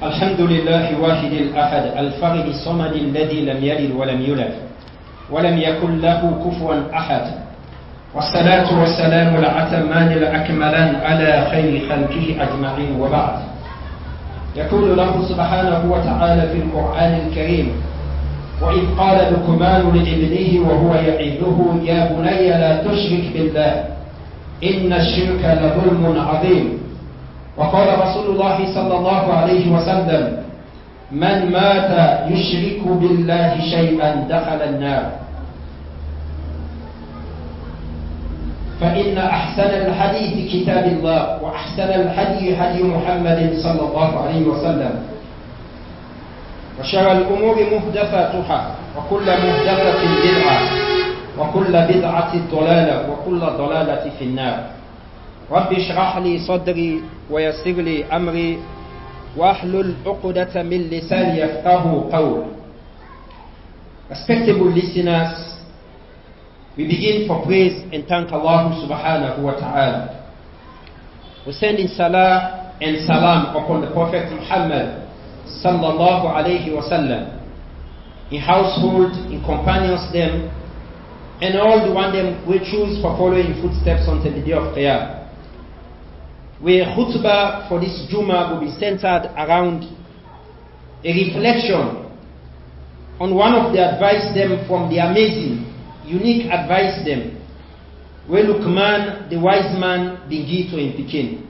الحمد لله واحد الأحد الفرد الصمد الذي لم يلد ولم يولد ولم يكن له كفوا أحد والصلاة والسلام الأتمان الأكملان على خير خلقه أجمعين وبعد. يقول له سبحانه وتعالى في القرآن الكريم: وإذ قال لقمان لابنه وهو يعظه يا بني لا تشرك بالله إن الشرك لظلم عظيم. وقال رسول الله صلى الله عليه وسلم: من مات يشرك بالله شيئا دخل النار. فإن أحسن الحديث كتاب الله وأحسن الهدي هدي محمد صلى الله عليه وسلم وشر الأمور محدثاتها وكل محدثة بدعة وكل بدعة ضلالة وكل ضلالة في النار. رب اشرح لي صدري ويسر لي أمري واحلل عقدة من لساني يفقهوا قولي. Respectable listeners, we begin for praise and thank Allah subhanahu wa ta'ala. We send in salah and salam upon the Prophet Muhammad sallallahu alayhi wa sallam, in household, in companions them, and all the one them we choose for following footsteps until the day of Qiyamah. Where khutbah for this Jummah will be centered around a reflection on one of the advice them from the amazing, unique advice them, where Luqman, the wise man, began to in Pekin.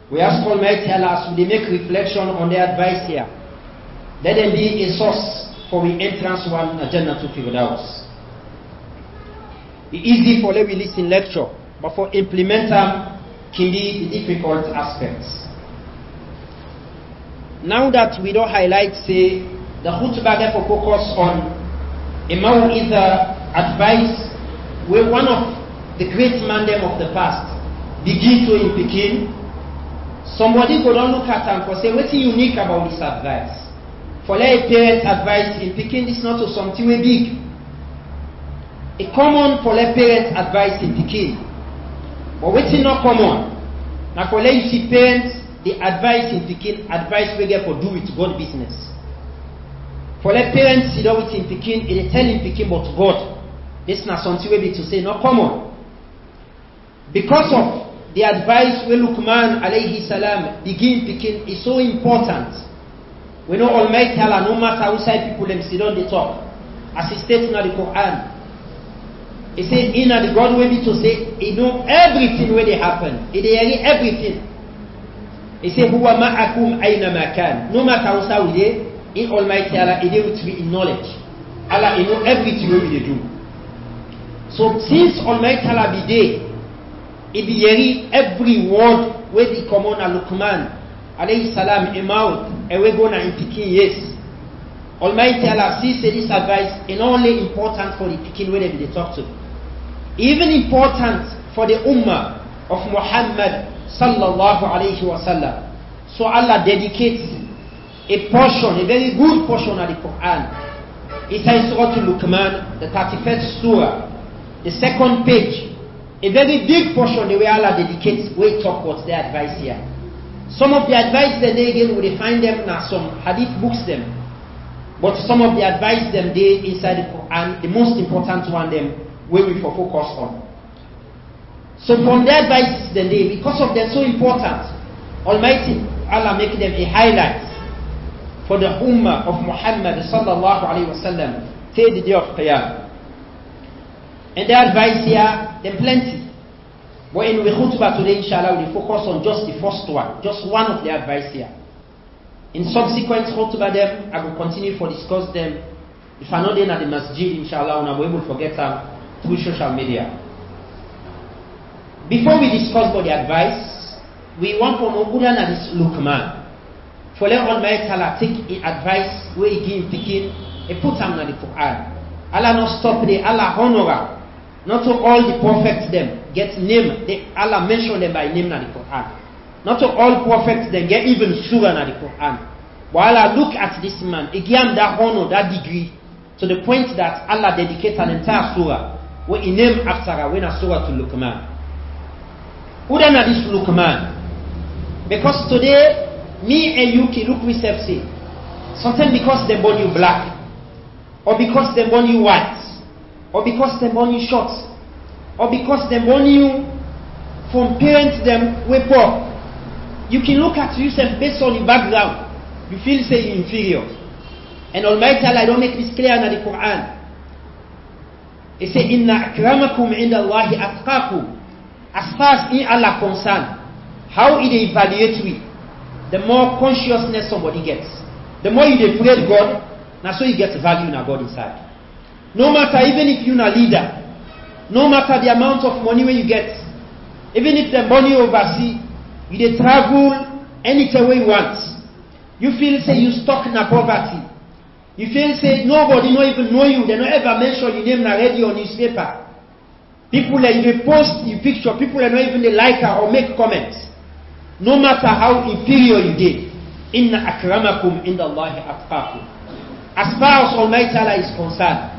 We ask Almighty Allah, as we make reflection on their advice here, let them be a source for the entrance one Jannah to Firdaus. It's easy for them to listen lecture, but for implement them can be the difficult aspects. Now that we don't highlight, say, the khutbah therefore focus on a maw'idha advice where one of the great men of the past begin to in Pekin. Somebody go down look at and for say, what's unique about this advice? For like parents advice in Pekin, this is not something way big. A common for like parents advice in Pekin. But what's not common? Now for like you see parents, the advice in Pekin, advice we get for do with God business. For like parents, you know, it's in Pekin, they tell in Pekin about God. This is not something we be to say not common. Because of the advice where Luqman alayhi salam begin Pekin is so important. We know Almighty Allah, no matter outside people them sit on the talk. As it states in the Quran, he said, in the God way to say, he know everything where they happen. He hear everything. He said, huwa ma'akum ayna makan. No matter how we dey, in Almighty Allah, he dey with me in knowledge. Allah, he know everything where we do. So since Almighty Allah be there, he be hearing every word where the common Luqman alayhi salam mouth, and we gonna in Pekin, yes. Almighty Allah sees this advice is not only important for the Pekin where they talk to, even important for the ummah of Muhammad sallallahu alayhi wa sallam. So Allah dedicates a portion, a very good portion of the Quran. It says Surah Luqman, the 31st surah, the second page, a very big portion the way Allah dedicates, we talk about their advice here. Some of the advice that they again we find them now some hadith books them. But some of the advice them they inside the Quran, the most important one them where we focus on. So from their advices then they, because of them so important, Almighty Allah make them a highlight for the ummah of Muhammad sallallahu alaihi wasallam till the day of Qiyamah. And their advice here, them plenty. But in the khutbah today, inshallah, we focus on just the first one, just one of the advice here. In subsequent khutbah them, I will continue to discuss them. If I'm not in at the masjid, inshallah, I will be able to forget them through social media. Before we discuss about the advice, we want to know who this Luqman. For let Almighty Allah take advice where he give Pekin and put them in the Quran. Allah not stop there, Allah honor. Not to all the prophets them get name, Allah mention them by name in the Quran. Not to all prophets them get even surah in the Quran. But Allah look at this man, he gave him that honor, that degree, to the point that Allah dedicates an entire surah where he named after her when a surah to Luqman. Who then are this Luqman? Because today me and you can look we say. Sometimes because they born you black, or because they born you white, or because they born you short, or because they born you from parents them way poor. You can look at yourself based on your background. You feel say you're inferior. And Almighty Allah don't make this clear in the Quran. He say, Inna akramakum inda Allahi atqakum. As far as in Allah concerned, how it evaluates we, the more consciousness somebody gets. The more you praise God, now so you get value in God inside. No matter even if you're a leader, no matter the amount of money you get, even if the money overseas, you dey travel anywhere you want. You feel say you stuck in a poverty. You feel say nobody no even know you. They don't ever mention your name na radio or newspaper. People that you post your picture, people that don't even like her or make comments. No matter how inferior you did, inna akramakum inda Allahi atqakum. As far as Almighty Allah is concerned,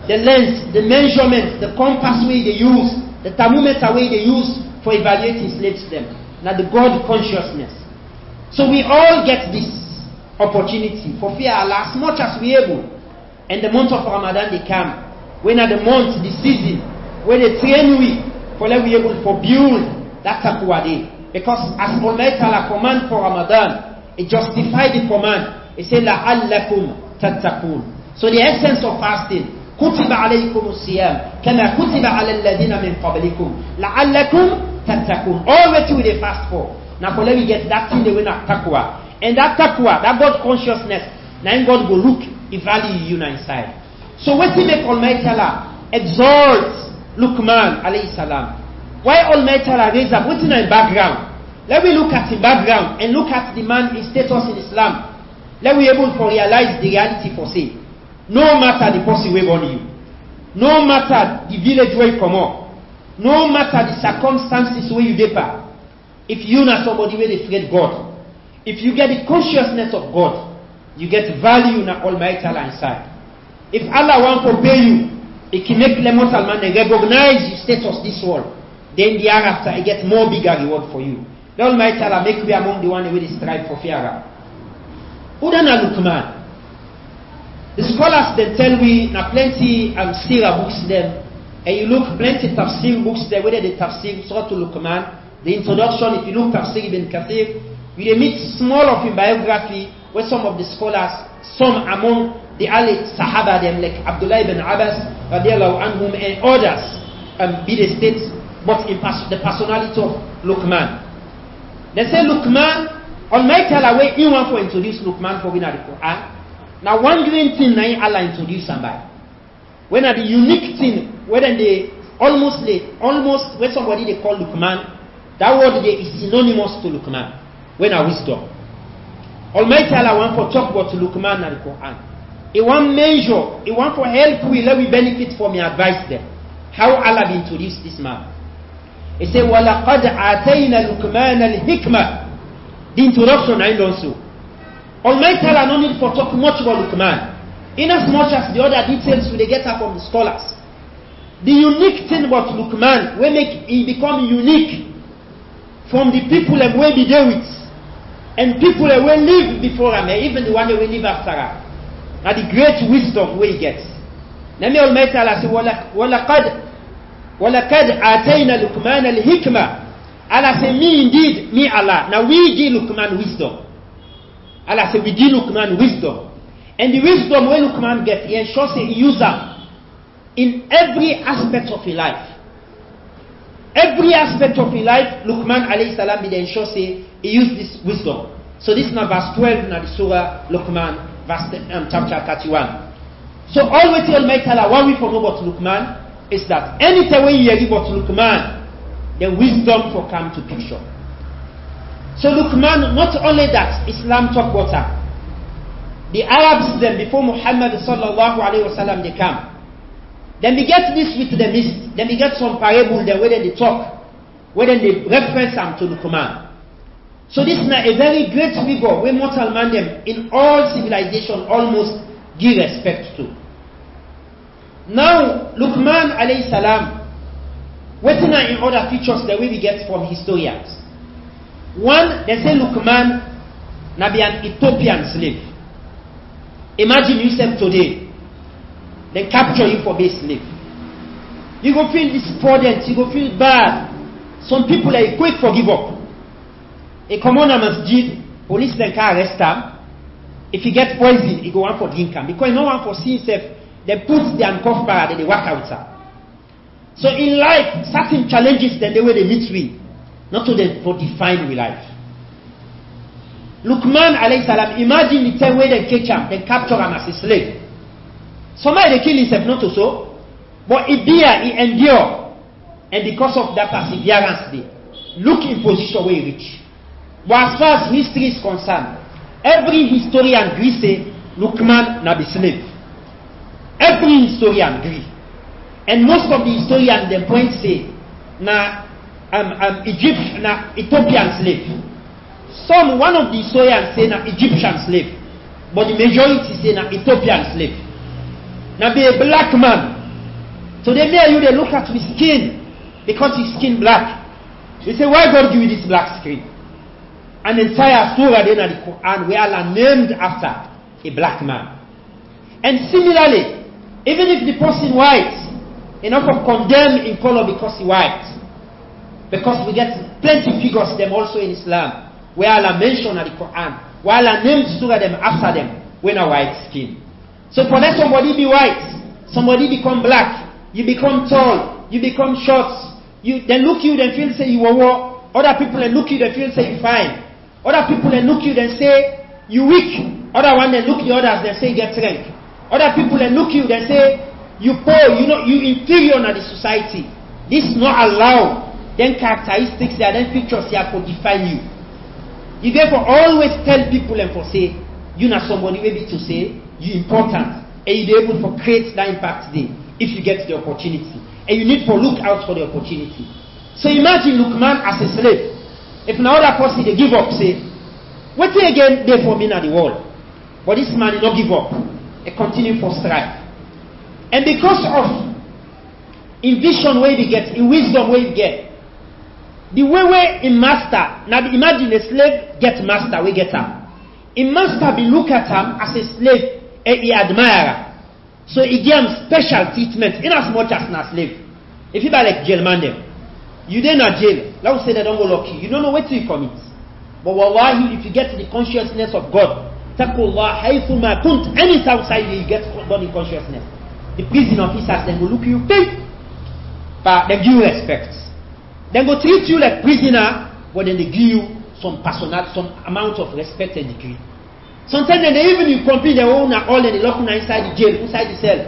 the length, the measurement, the compass way they use, the thermometer way they use for evaluating slaves them, now the God consciousness. So we all get this opportunity for fear Allah as much as we able. And the month of Ramadan they come, when at the month, the season, when they train we for let we able to build that taqwa day. Because as Almighty Allah command for Ramadan, it justified the command. It said la'allakum tattaqun. So the essence of fasting, kutiba alaykum as-siyam kama kutiba ala alladhina min qablikum la'allakum tattaqun. All what we they fast for. Now for let we get that thing they win at taqwa. And that taqwa, that God consciousness, now God go look, evaluate you now inside. So what he make Almighty Allah exalt Luqman alayhi salam. Why Almighty Allah raise up? What's in the background? Let me look at the background and look at the man his status in Islam. Let me able to realize the reality for say. No matter the person we born you, no matter the village where you come up, no matter the circumstances where you depart, if you not somebody where they fear God, if you get the consciousness of God, you get value in Almighty Allah inside. If Allah want to pay you, it can make the Muslim recognize your status this world. Then the hereafter, it gets more bigger reward for you. The Almighty Allah make we among the one who will strive for fear. Who then are Luqman? The scholars they tell we na plenty Sirah books them, and you look plenty tafsir books there, whether the tafsir Surah Luqman, the introduction, if you look tafsir Ibn Kathir, you meet small of his biography where some of the scholars, some among the early Sahaba them like Abdullah ibn Abbas radiallahu anhum and others be the states, but in the personality of Luqman. They say Luqman, Almighty Allah way he want to introduce Luqman for in the Quran. Now one great thing now Allah introduce somebody. When are the unique thing, when they almost when somebody they call Luqman, that word there is synonymous to Luqman. When are wisdom. Almighty Allah want to talk about Luqman and the Quran. He want measure, he want to help we let we benefit from your advice there. How Allah introduced this man. He said, وَلَقَدْ آتَيْنَا لُقْمَانَ الْحِكْمَةِ. The introduction I don't so. Almighty Allah no need for talk much about Luqman. In as much as the other details we get up from the scholars. The unique thing about Luqman will make he become unique from the people that will be there with. And people that will live before him, even the one that will live after him. Now the great wisdom we get. Let me Almighty Allah say, وَلَقَدْ آتَيْنَا لُقْمَانَ الْحِكْمَةِ. Allah say, me indeed, me Allah. Now we give Luqman wisdom. Allah say, we give Luqman wisdom. And the wisdom when Luqman gets, he ensures he uses in every aspect of his life. Every aspect of his life, Luqman alayhi salam he ensures he used this wisdom. So this is now verse 12 in the Surah Luqman, chapter 31. So all we tell Almighty Allah, what we know about Luqman is that anytime when you hear about Luqman, the wisdom for come to picture. So Luqman, not only that, Islam talk about her. The Arabs then before Muhammad sallallahu alaihi wasallam they come. Then we get this with the mist. Then we get some parable there where they talk, where they reference them to Luqman. So this is a very great figure where mortal man them in all civilization almost give respect to. Now Luqman alayhi salam, what's in other features that we get from historians. One, they say Luqman now be an Ethiopian slave. Imagine yourself today, then capture you for being slave. You go feel despondent, you go feel bad. Some people are quick for give up. A commoner masjid, police then can arrest him. If he gets poison, he go on for drink him. Because no one for see himself, they put the handcuff bar and they work out. So in life, certain challenges then the way they meet with, not to them for define with life. Luqman alayhi salam, imagine the time where they catch him, they capture him as a slave. Somebody they kill himself, not to so, but he bear, he endure, and because of that perseverance, they look in position where he reach. But as far as history is concerned, every historian agree say Luqman na be slave. Every historian agree, and most of the historians they point say na Egypt na Ethiopian slave. One of the historians say na Egyptian slave, but the majority say na Ethiopian slave. Now be a black man. So they may you they look at his skin because his skin black. They say why God give you this black skin? An entire surah in the Quran where Allah named after a black man. And similarly, even if the person white, enough of condemn in color because he white. Because we get plenty figures them also in Islam where Allah mentioned in the Quran, where Allah named surah them after them when a white skin. So for let somebody be white, somebody become black, you become tall, you become short, then look you, then feel say you are war. Other people then look you, then feel say you fine. Other people then look you, then say you weak. Other one then look the others, then say get rank. Other people then look you, then say you poor, you inferior in the society. This not allowed. Then characteristics there, then pictures here for define you. You therefore always tell people and for say you not somebody maybe to say you important, and you be able to create that impact today if you get the opportunity, and you need to look out for the opportunity. So imagine Luqman as a slave. If another person they give up, say, what again there for me in the world? But this man did not give up, and continue for strive. And because of in vision where we get, in wisdom where we get, the way in master, now imagine a slave get master, we get him. In master be look at him as a slave, and he admire. So he give him special treatment in as much as a slave. If you buy like jail man them, you then not jail. Let us say they don't go lucky. You don't know what to commit. But wallahi, if you get the consciousness of God, taqullah haythuma kunt, any outside you get God in consciousness. The prison officers then go look you, but they give you respect. Then go treat you like prisoner, but then they give you some personal, some amount of respect and degree. Sometimes they even you complete their own all and they lock you inside the jail, inside the cell.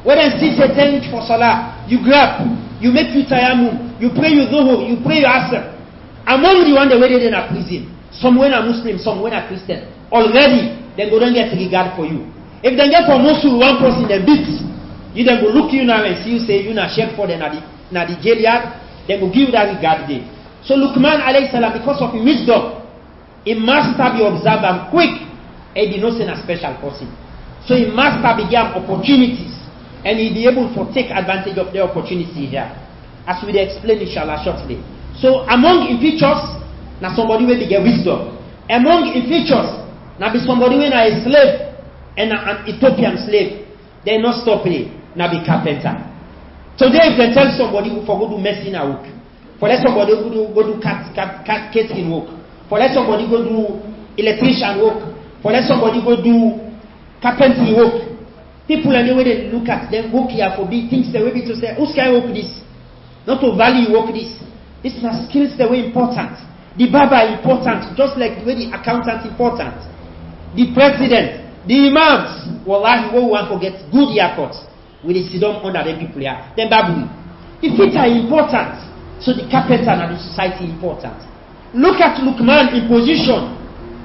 When they see say 10 for salah, you grab, you make you tayammum, you pray your zuhur, you pray your asr. Among the one they were in a prison, some when are Muslim, some when are Christian. Already, they go don't get regard for you. If they get for Mosul, one person they beat, you then go look you now and see you say you not share for them at the jail yard, they will give that regard there. So Luqman alayhi salam, because of his wisdom, he must be observed and quick, and he not a special person. So he must be given opportunities, and he'll be able to take advantage of the opportunity here, as we will explain inshallah shortly. So among in features, now somebody will get wisdom. Among in features, now be somebody when a slave and an Ethiopian slave, they not stop it, now be carpenter. Today if they tell somebody for go do medicine work, for let somebody go do catering work, for let somebody go do electrician work, for let somebody go do carpentry work, people anyway they look at them work here for big things they will be to say, who's can work this? Not to value work this. This is a skills that were important. The barber important, just like the way the accountant important. The president, the imams, wallahi, we want to get good haircuts. With the sidom under the people here. Then Babu. The feet are important. So the carpenter and the society important. Look at Luqman in position.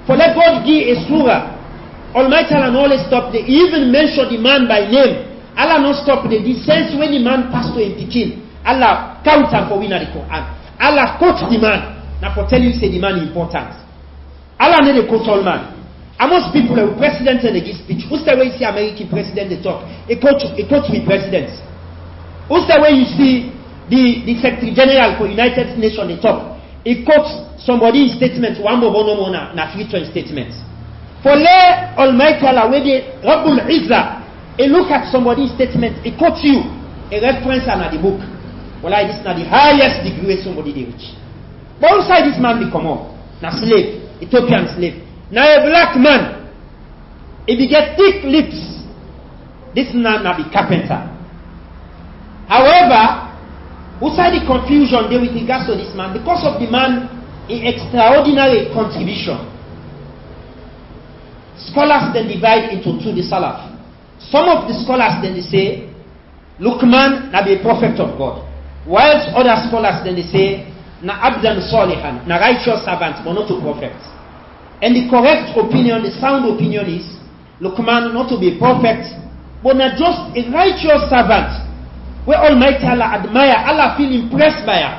For let God give a surah. Almighty Allah always stop there. He even mentioned the man by name. Allah not stop there. The sense when the man passed to him Pekin. Allah count him for winning the Quran. Allah quote the man. Now for tell you say the man important. Allah need a quote all man. Amongst people, the president and they give speech. Who's the way you see American president they talk? A coach with presidents. Who's the way you see the Secretary General for United Nations they talk? he quotes somebody's statement, one bobo na future statements. For le Almighty Allah, where the Rabbul Izzah, he look at somebody's statement, he quotes you, a reference and the book. Well, this is not the highest degree somebody they reach. But outside this man become up, na slave, Ethiopian slave. Now a black man, if he get thick lips, this man na be carpenter. However, outside the confusion there with regards to this man, because of the man in extraordinary contribution, scholars then divide into two, the Salaf. Some of the scholars then they say, Luqman na be a prophet of God. Whilst other scholars then they say, na abdan salihan, na righteous servant, but not a prophet. And the correct opinion, the sound opinion is, Luqman not to be a prophet, but not just a righteous servant, where Almighty Allah admire, Allah feel impressed by her,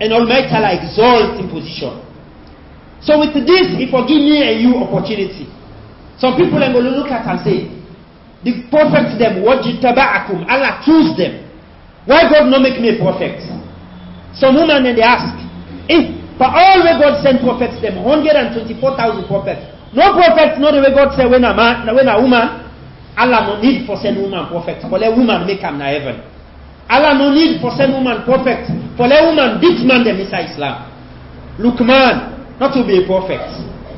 and Almighty Allah exalt in position. So with this, He forgive me and you opportunity. Some people are going to look at and say, the prophets them, wajittaba'akum, Allah choose them. Why God not make me a prophet? Some women then they ask, if for all way God sent prophets them, 124,000 prophets, no prophets, not the way God say when a man, when a woman, Allah no need for send woman prophet, for let woman make him na heaven. Allah no need for send woman prophet, for let woman beat man them inside Islam. Luqman, not to be a prophet,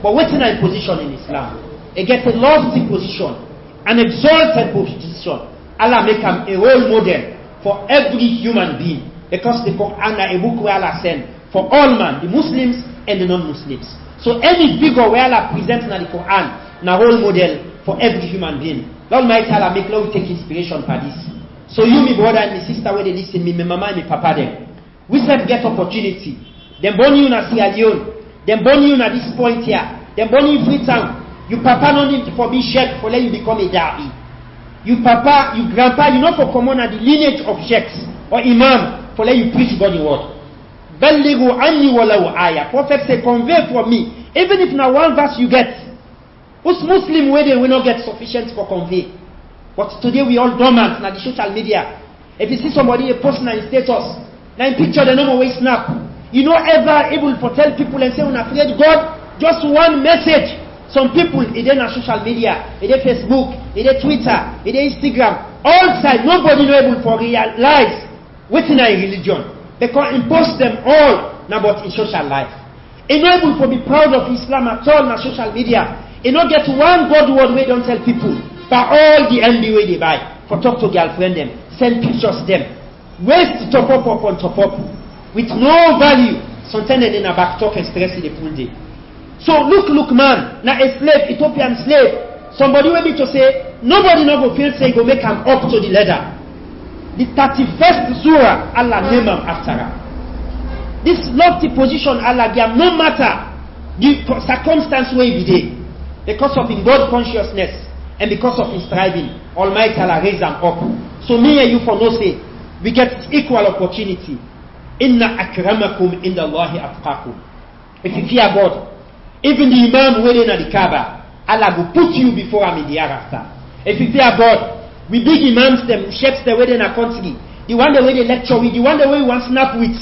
but waiting in position in Islam. He get a lofty position, an exalted position. Allah make him a role model for every human being, because the Quran is a book where Allah sent for all men, the Muslims and the non-Muslims. So any figure where Allah presents in the Quran, na role model for every human being. Lord Almighty Allah make love take inspiration for this. So you, me brother and me sister, where they listen, me mama and me papa them, we said get opportunity. Them born you na Sierra Leone, them born you na this point here, them born you Freetown. You papa no need for be sheikh for let you become a da'i. You papa, you grandpa, you not for common at the lineage of sheikhs or imam for let you preach God's word. Ballighu anni walau ayah. Prophet say convey for me, even if now one verse you get. Us Muslim where they will not get sufficient for convey. But today we all dormant na the social media. If you see somebody a post na in status, na in picture they no more snap. You not ever able to tell people and say when afraid God, just one message. Some people, it is on social media, it is Facebook, it is Twitter, it is Instagram, all sides, nobody is able to realize what's in a religion. They can impose them all now but in social life. It's not able to be proud of Islam at all on social media. It not get one God word way don't tell people, but all the MB way they buy, for talk to girlfriend them, send pictures them, waste to top up on top up, with no value, sometimes they in a back talk and stress in the full day. So look man, now a slave, Ethiopian slave, somebody will be to say, nobody no go feel say go make him up to the ladder. The 31st surah, Allah name him after her. This lofty position Allah give him, no matter the circumstance where he be there, because of his God consciousness and because of his striving, Almighty Allah raise them up. So me and you for no say, we get equal opportunity. Inna akramakum inda Allahi atqakum. If you fear God, even the Imam waiting at the Kaaba, Allah will put you before him in the hereafter. If you fear God, we big imams them, sheikhs the way in a country, the one the way they lecture with, the one the way we want snap with,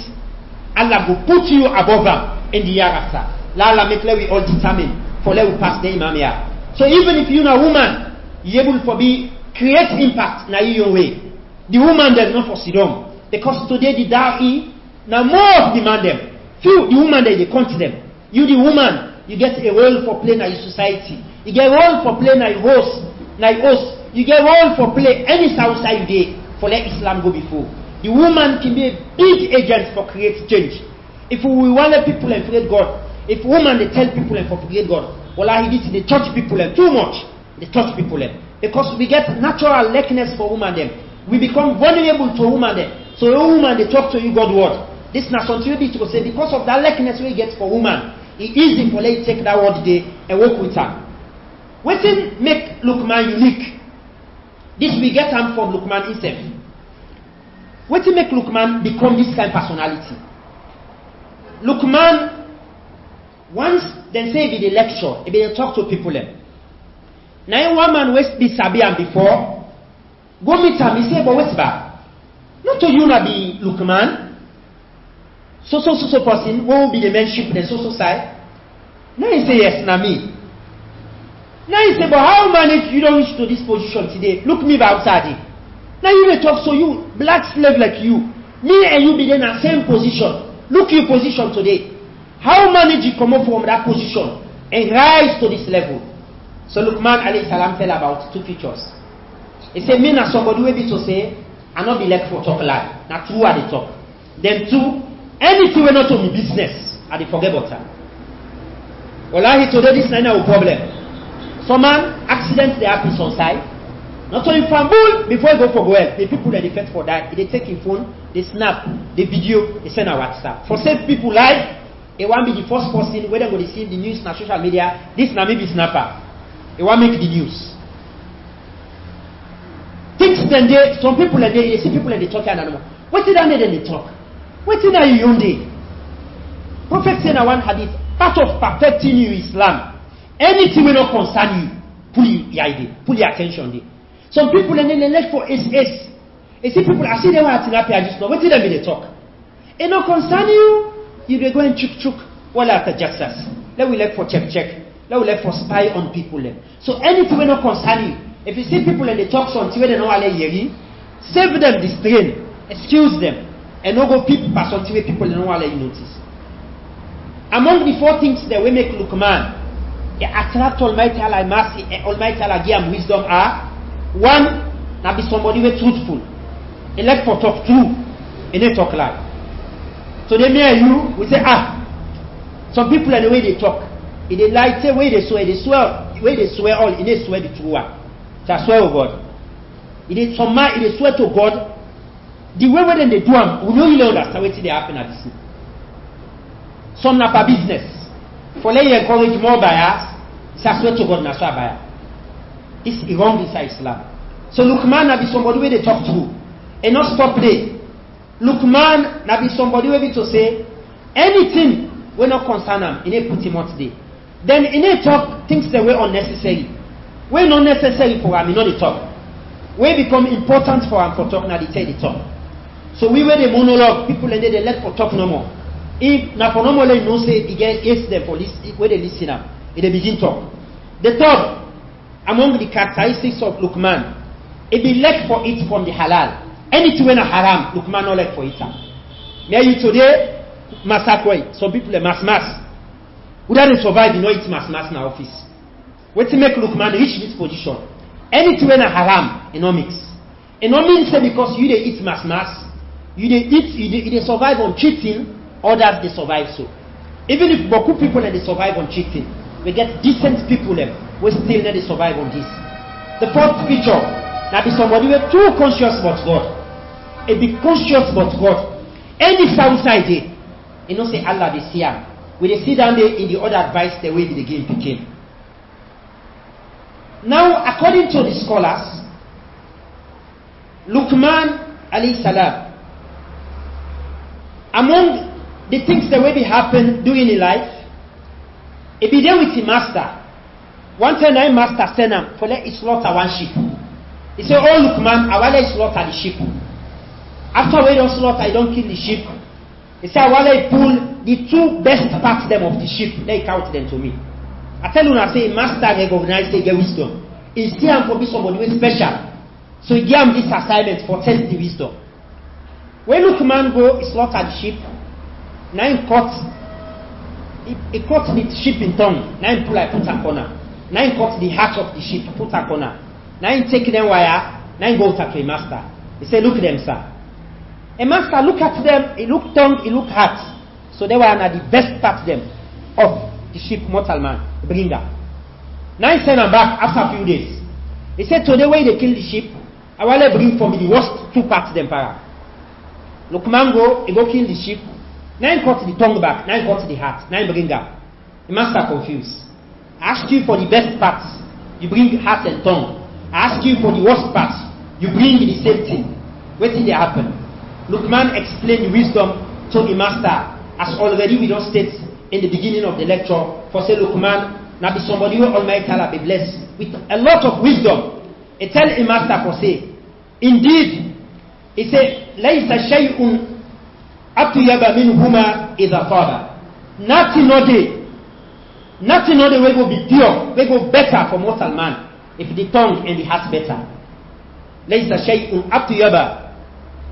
Allah will put you above him in the hereafter. Allah make we all determine for let we pass the Imam here. So even if you're a woman, you're able to be create impact na your way. The woman them not for Sidom, because today the da'i now more of demand them. Few the woman they count them. You the woman. You get a role for play in your society. You get a role for play in your host. You get a role for play any outside you day for let Islam go before. The woman can be a big agent for create change. If we want let people afraid God, if woman they tell people and for forget God, well I did they touch people and too much. They touch people and because we get natural likeness for woman them. We become vulnerable to woman them. So a woman they talk to you God word. This is not something to say because of that likeness we get for woman. It's easy for you to take that word today and work with her. What thing make Luqman unique? This we get him from Luqman himself. What thing make Luqman become this kind of personality? Luqman, once then say be the lecture, he be talk to people. Now one man west be Sabian before, go meet him, he say, but what's bad? Not to you not be Luqman. so person, what will be the mentorship in the so side? Now he say yes, na me. Now he say, but how manage you don't reach to this position today? Look me by outside. Now you may talk, so you, black slave like you, me and you be in the same position. Look your position today. How manage you come up from that position and rise to this level? So Luqman alayhi salam tell about two features. He said, me na somebody will be to say, I not be left for talk lie. Now true at the talk. Then two, anything will not to me business, I dey forget about that. Wallahi today this is not a problem. Some man, accidents they happen on side. Not only from bull, before you go for well, the people that they fed for that, they take your phone, they snap, the video, they send a WhatsApp. For save people live, it won't be the first person where they go to see the news on social media, this na maybe snapper. It won't make the news. Things then they, some people and they see people and they talk and what did they talk? What did you own day? Prophet said in one hadith, part of perfecting you Islam, anything will not concern you, pull your attention there. Some people and then they left for SS. You see people, I see them at Tinapia just now. What did they talk? It not concern you, you be going chuk. Well after justice. Let we left for check. Let we left for spy on people. So anything will not concern you. If you see people and they talk something where they know all save them the strain, excuse them, and not go people pass something where people know all you notice. Among the four things that we make Luqman, they attract Almighty Allah mercy, Almighty Allah give him wisdom are one, now be somebody who is truthful. He like for talk true, and they talk lie. So they may you, we say some people are the way they talk. If they lie, say way they swear all, and they swear the true one. So I swear to God. If they swear to God, the way when they do them, we know you understand what they happen at this. Some not for business. For let you encourage more buyers, say I swear to God, not swear buyer. It's wrong inside Islam. So Luqman na be somebody where they talk true. And not stop there. Luqman na be somebody where to say anything we not concern him, in a put him out there. Then in a talk things that were unnecessary. We not necessary for him, in not the talk. We become important for him for talk, now they tell the talk. So we were the monologue, people and they let for talk no more. If na for no more no say the guy ask them for this where they listen up, they begin talk. The third, among the characteristics of Luqman, it be left for it from the halal. Anything when a haram, Luqman not left for it. May you today massacre some people are mass. Who doesn't survive, you know it's mass in our office. What to make Luqman reach this position? Anything when a haram, it no mix. It no means because you they eat mass, you they survive on cheating, others they survive so. Even if beaucoup people they survive on cheating, we get decent people we still need to survive on this. The fourth feature, now be somebody who is too conscious about God. And be conscious about God. Any outside day, you know say Allah they see him. When they sit down there in the other advice, the way the game became. Now, according to the scholars, Luqman alayhi salam, among the things that will be happen during his life, it be there with the master. One time, my master sent him for let him slaughter one sheep. He said, "Oh Luqman, I want to slaughter the sheep. After we don't slaughter, I don't kill the sheep. He said, I want to pull the two best parts them of the sheep. They count them to me. I tell you, I say, master recognize they get wisdom. He see him for be somebody who is special. So he gave him this assignment for test the wisdom. When Luqman go, he slaughter the sheep. Now he cut the sheep in tongue. Now he pull I put a corner. Now he cut the heart of the sheep, put a corner. Now he take them wire. Now he go to a master. He say, look at them, sir. A master look at them. He look tongue, he look heart. So they were the best parts them of the sheep, mortal man, bring them. Now he send them back after a few days. He said, today when they kill the sheep, I want to bring for me the worst two parts them para. Luqman go, he go kill the sheep. Now he cut the tongue back. Now he cut the heart. Now he bring them. The master confused. I ask you for the best parts, you bring heart and tongue. I ask you for the worst parts, you bring the same thing. What did they happen? Luqman explained the wisdom to the master, as already we don't state in the beginning of the lecture. For say Luqman, now be somebody who Almighty Allah be blessed with a lot of wisdom. He tell the master for say, indeed, he said, لَيْسَ شَيْءٌ atyaba minhuma idha taba. Nothing no day we go be pure, we go better for mortal man if the tongue and the heart better. Laysa shay'un atyaba.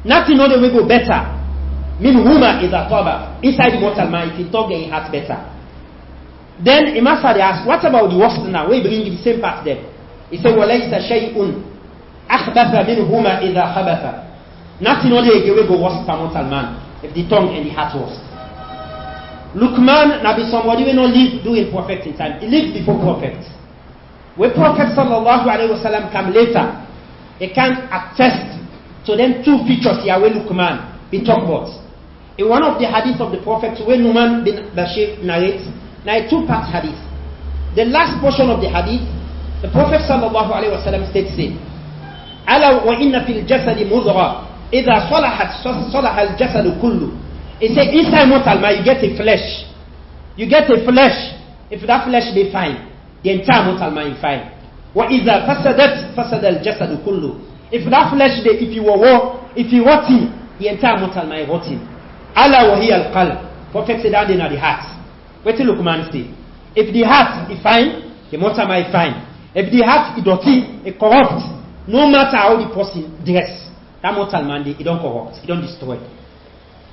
Nothing no day we go better. Minhuma idha taba. Inside the mortal man if the tongue and the heart better. Then Imam Sadi asked, what about the worst now? We bring the same part there. He said, وَلَيْسَ شَيْءٌ أَخْبَثَ مِنْهُمَا إِذَا خَبَثَ. Nothing no day we go worse for mortal man if the tongue and the heart worst. Luqman, now be somebody we not live doing perfect in time. He lived before perfect. When Prophet sallallahu alaihi wasallam come later, he can attest to them two features here where Luqman be talk about. In one of the hadith of the Prophet, when Numan bin Bashir narrates, now a two-part hadith. The last portion of the hadith, the Prophet sallallahu alaihi wasallam states it. ألا وإن في الجسد مضغة إذا صلحت صلح الجسد كله. He said, inside mortal man, you get a flesh. You get a flesh. If that flesh be fine, the entire mortal man is fine. وَإِذَا فَسَدَتْ فَسَدَ الْجَسَدُ كُلُّ. If that flesh, if you rotten, the entire mortal man is rotten. أَلَا وَهِيَ الْقَلْبِ. Prophet said that in the heart. What do Luqman say? If the heart is fine, the mortal man is fine. If the heart is dirty, it corrupt. No matter how the person dress, that mortal man, it don't corrupt, it don't destroy.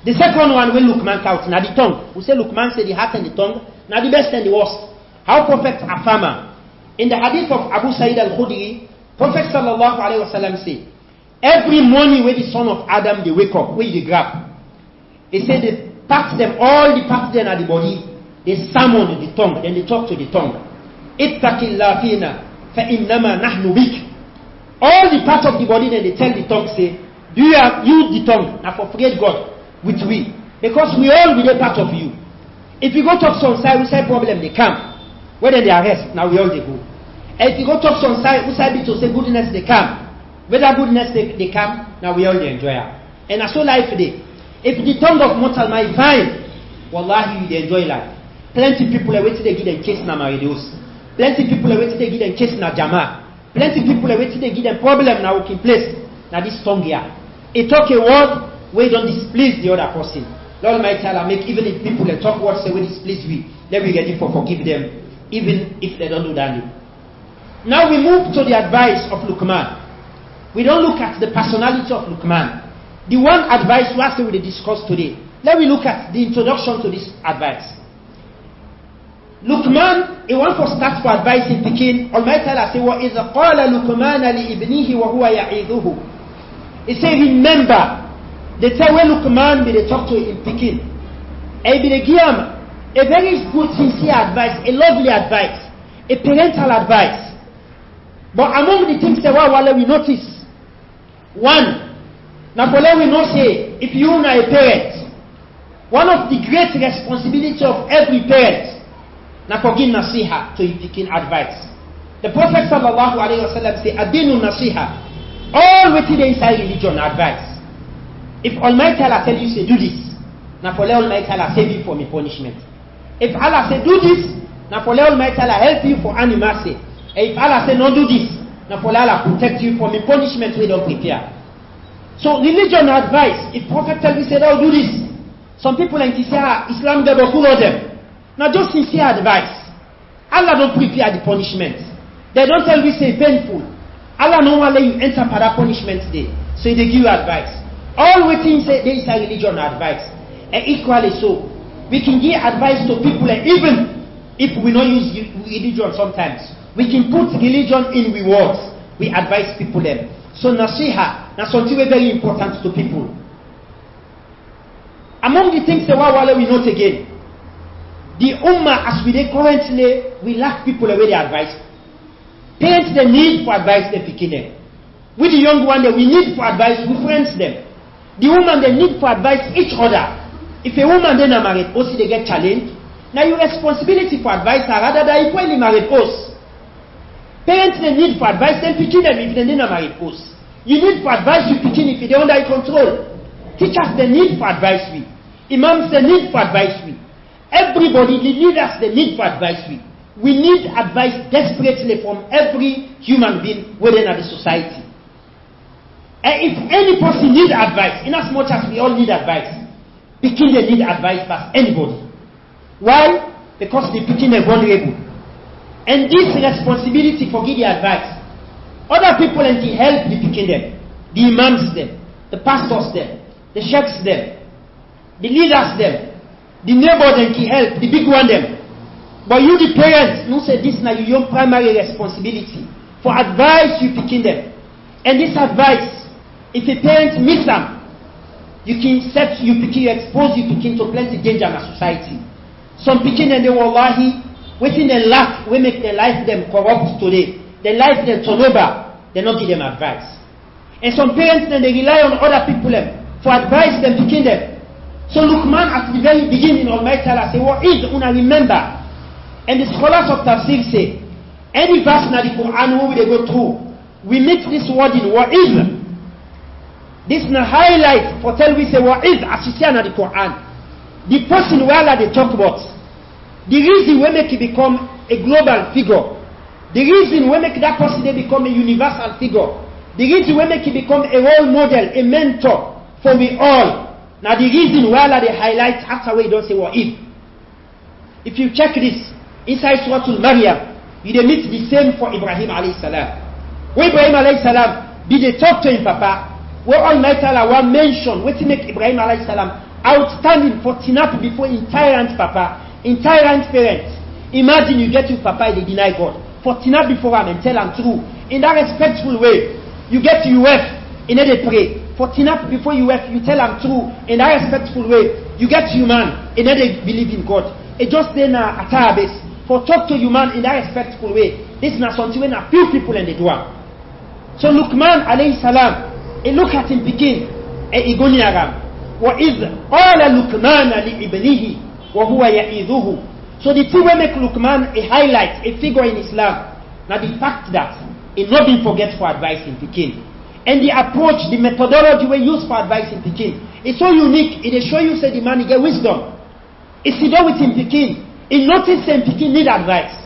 The second one, when Luqman counts, now the tongue. We say Luqman say the heart and the tongue, now the best and the worst. How Prophet affirm. In the hadith of Abu Sa'id al-Khudri, Prophet sallallahu alaihi wasallam say, every morning when the son of Adam they wake up, when they grab, he said they part them, all the parts then at the body, they summon the tongue, then they talk to the tongue. Ittaqillah fina fa innama nahnu bik. All the parts of the body then they tell the tongue say, do you have you the tongue now for forget God with we, because we all be a part of you. If you go talk some side, we say problem they come. Whether they arrest, now we all they go. And if you go talk some side, we say to say goodness they come. Whether goodness they come, now we all they enjoy it. And that's all life today. If the tongue of mortal man fine, wallahi they enjoy life. Plenty people are waiting to give them case na maridos. Plenty people are waiting to give them case na jama. Plenty people are waiting to give them problem na working place. Now this tongue here, it talk a word where don't displease the other person. Lord Almighty Allah make even if people talk words say we displease we, let me ready for forgive them, even if they don't do that. Now we move to the advice of Luqman. We don't look at the personality of Luqman. The one advice we will discuss today. Let me look at the introduction to this advice. Luqman, he wants to start for advice in Pekin. Almighty Allah say, وَإِذَا قَالَ لُقْمَانَ لِإِبْنِهِ وَهُوَ يَعِيذُهُ. He say, remember, they tell when Luqman be they talk to in Pekin. And be they give him a very good, sincere advice, a lovely advice, a parental advice. But among the things that we notice, one, now for we know say, if you are a parent, one of the great responsibility of every parent, now for giving nasiha to Pekin advice. The Prophet sallallahu alaihi wasallam say, adinu nasiha, all within the inside religion advice. If Almighty Allah tell you say do this, now for let Almighty Allah save you from a punishment. If Allah say do this, now for let Almighty Allah help you for any mercy. And if Allah say no do this, now for let Allah protect you from a punishment we don't prepare. So religion advice, if Prophet tell you say oh do this, some people like to say Islam they will follow them. Now just sincere advice. Allah don't prepare the punishment. They don't tell you say painful. Allah no want let you enter for that punishment day. So they give you advice. All waiting say there is a religion advice. And equally so, we can give advice to people, and even if we don't use religion sometimes, we can put religion in rewards. We advise people them. So nasiha, that's something very important to people. Among the things that we note again, the ummah as we currently, we lack people away their advice. Parents they need for advice they picking them. With the young one that we need for advice, we friends them. The woman they need for advice each other. If a woman then are married, also they get challenged. Now your responsibility for advice are rather than equally married us. Parents they need for advice, then picking them if they are married us. You need for advice you picking if they are under control. Teachers they need for advice we. Imams they need for advice we. Everybody, the leaders they need for advice we. We need advice desperately from every human being within the society. And if any person needs advice, in as much as we all need advice, Pikin they need advice past anybody. Why? Because the pikin are vulnerable. And this responsibility for give the advice. Other people and to help the pikin them. The imams them. The pastors them. The sheikhs them. The leaders them. The neighbors them to help. The big one them. But you the parents, no say this now your primary responsibility. For advice you pikin them. And this advice, if a parent miss them, you can set you pikin, you expose you pikin to plenty danger in society. Some pikin and they wallahi, waiting their lack, we make their life them corrupt today. Their life them turn over, they not give them advice. And some parents then they rely on other people them for advice them pikin them. So Luqman at the very beginning Almighty Allah say, what is una remember? And the scholars of Tafsir say, any verse in the Quran where they go through, we meet this word in what is. This is a highlight for tell we say what is as you see in the Quran. The person where they talk about. The reason we make it become a global figure. The reason we make that person they become a universal figure. The reason we make it become a role model, a mentor for we all. Now the reason why they highlight after we don't say what if. If you check this inside Surah Al-Maryam, you they meet the same for Ibrahim alayhi salam. When Ibrahim alayhi salam did they talk to him papa, where Almighty Allah will mention what to make Ibrahim alayhi salam outstanding for tinap before in tyrant papa, in tyrant parents. Imagine you get to papa they deny God. For tinap before him and tell him true. In that respectful way, you get to UF in a they pray. For tinap before UF, you tell him true. In that respectful way, you get to human in a they believe in God. It just then a base. For talk to human in that respectful way. This is not something when a few people in the dua. So Luqman alayhi salam, he look at him begin, and he go near him. وَإِذْ قَالَ لُقْمَانَ لِإِبْنِهِ وَهُوَ يَعِظُهُ. So the two will make Luqman a highlight, a figure in Islam. Now the fact that he not been forget for advice in Pekin. And the approach, the methodology we use for advice in Pekin is so unique. It show you say the man he get wisdom. If he done with him Pekin, he notice him Pekin need advice.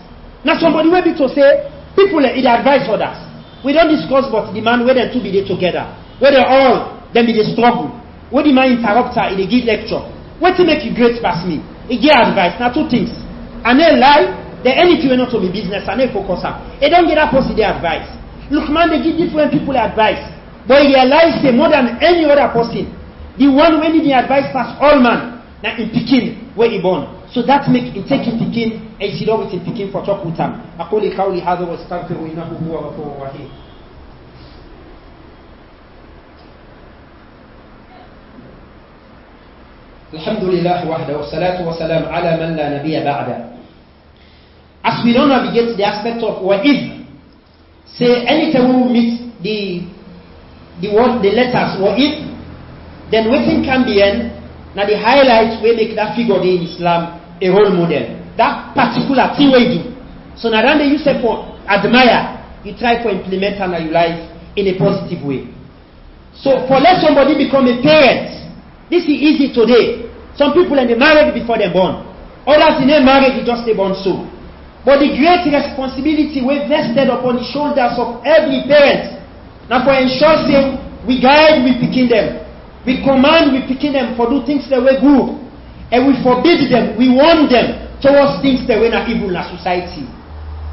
Now somebody will be to say, people need advice others. We don't discuss about the man where they two be there together. Where they all, then be they struggle. Where the man interrupt her, he give lecture. What to make you great past me? He give advice. Now two things. And they lie, they anything not to be business, and they focus on. They don't get that person their advice. Look man, they give different people advice. But he realize say more than any other person. The one when need the advice past all man, now in Pekin, where he born. So that make him take him Pekin, and sit down with him Pekin for talk with him. أقول قولي هذا واستغفر إنه هو الغفور الرحيم. الحمد لله وحده والصلاة والسلام على من لا نبي بعده. As we don't navigate the aspect of what if, say anytime we meet the word, the letters what if, then waiting can be in. Now the highlights we make that figure in Islam a role model. That particular thing we do. So now then you say for admire, you try to implement in your life in a positive way. So for let somebody become a parent, this is easy today. Some people in the marriage before they're born. Others in their marriage they just they born so. But the great responsibility we vested upon the shoulders of every parent. Now for ensuring we guide, we picking them. We command, we picking them for do things that were good. And we forbid them, we warn them towards things that were not evil in our society.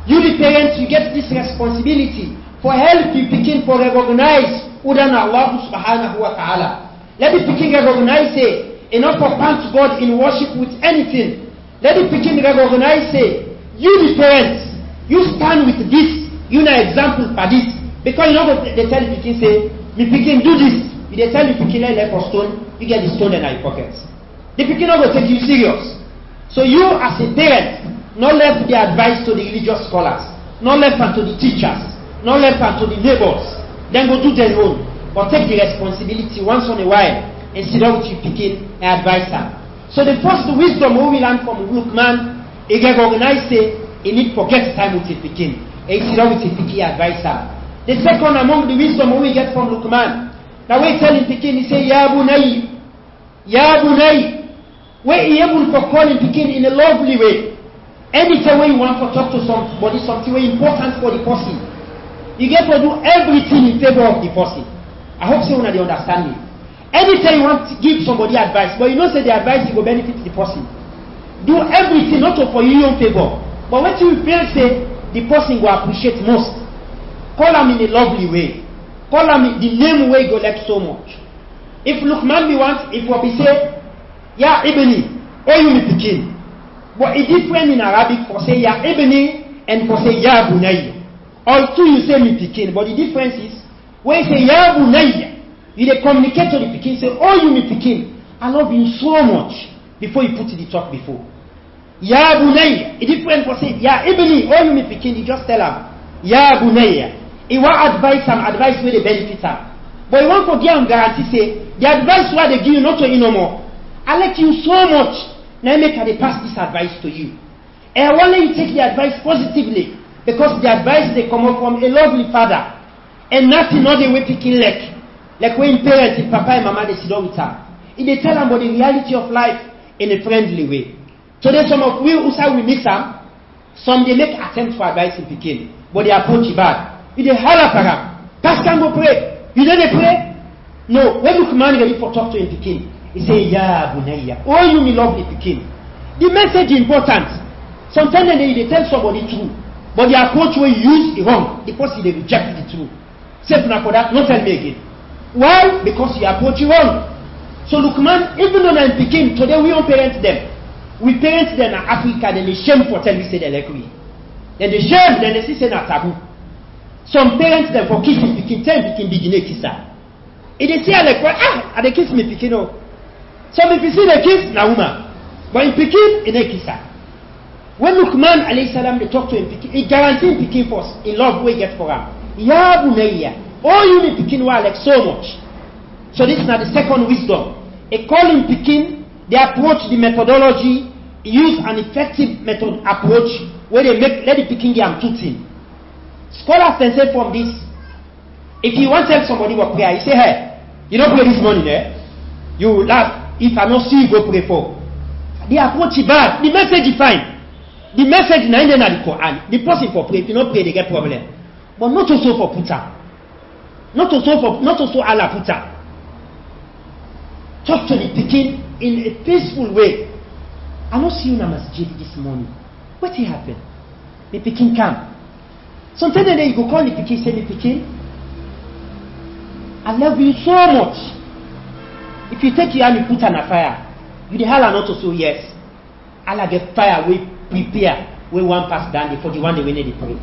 You the parents, you get this responsibility for help you picking for recognize Udana Allah subhanahu wa ta'ala. Let the picking recognize say, enough for pant God in worship with anything. Let the picking recognize say, you the parents, you stand with this, you know example for this. Because you know they tell the picking say, me picking do this. If they tell you picking a left or stone, you get the stone in your pockets. The picking not going to take you serious. So you as a parent, not left the advice to the religious scholars, not left to the teachers, not left to the neighbors. Then go do their own. But take the responsibility once in a while and sit down with you picking an advisor. So the first wisdom we learn from Luqman, he recognize say he need forget time with his picking. And he sit down with his picking advisor. The second among the wisdom we get from Luqman, now we tell him picking, he say, Ya Bunay, Ya Bunay. Where he able to call him picking in a lovely way. Anytime you want to talk to somebody, something very important for the person, you get to do everything in favor of the person. I hope so you understand me. Anytime you want to give somebody advice, but you know say the advice will benefit the person. Do everything not for your own favor. But what you feel say the person will appreciate most. Call him in a lovely way. Call him the name way go like so much. If Luqman be want, if what we say, Ya Ibni, or you me pikin. But it's different in Arabic for say Ya Ibni and for say Ya Bunayya. All two you say me pikin, but the difference is when you say Ya Bunayya, you dey communicate to the pikin, say, oh you me pikin, I love you so much before you put the talk before. Ya Bunayya, it's different for say Ya Ibni, oh you me pikin, you just tell him Ya Bunayya. He want advice where they benefit him. But you want to give him guarantee say the advice where they give you not to you no more. I like you so much. Now make her pass this advice to you. And I want you take the advice positively because the advice they come up from a lovely father and nothing not the way picking like when parents, if papa and mama they sit down with her. If they tell them about the reality of life in a friendly way. So then some of we also we miss them. Some they make attempts for advice in Pekin, but they approach it bad. If they holler for them, Pastor go pray. You know they pray? No. When you command ready for talk to him Pekin, he say, Ya Bunayya. Oh, you me lovely Pekin. The message is important. Sometimes they tell somebody true, but the approach where you use is wrong. The person they reject the truth. Say for that, not tell me again. Why? Because you approach it wrong. So Luqman, even though I'm Pekin, today we don't parent them. We parent them in Africa, then they shame for telling we say they like we. Then they shame, then they say not taboo. Some parents them for kissing Pekin, tell Pekin begin a kisser. If they say like, well, they kiss me Pekin. Oh. Some if you see the kiss, na woman. But in Pekin, in a kisser. When Luqman alayhi salam they talk to him Pekin, he guaranteed Pekin first in love we get for him. Ya Bunayya. Oh you need Pekin wa like so much. So this is now the second wisdom. A calling Pekin, they approach the methodology, use an effective method approach where they make let the Pekin get am tooting. Scholars can say from this, if you want to tell somebody what prayer, you say, hey, you don't pray this morning, eh? You laugh. If I don't see you, go pray for. The approach is bad. The message is fine. The message is not in the Quran. The person for pray, if you don't pray, they get problem. But not also for puta. Not also Allah puta. Talk to the Pekin in a peaceful way. I don't see you in a masjid this morning. What happened? The Pekin come. Sometimes you go call the Pekin, say the Pekin, I love you so much. If you take your hand and put on a fire, you the hell are not also yes. Allah get fire, we prepare, we one pass down for the one they need to pray.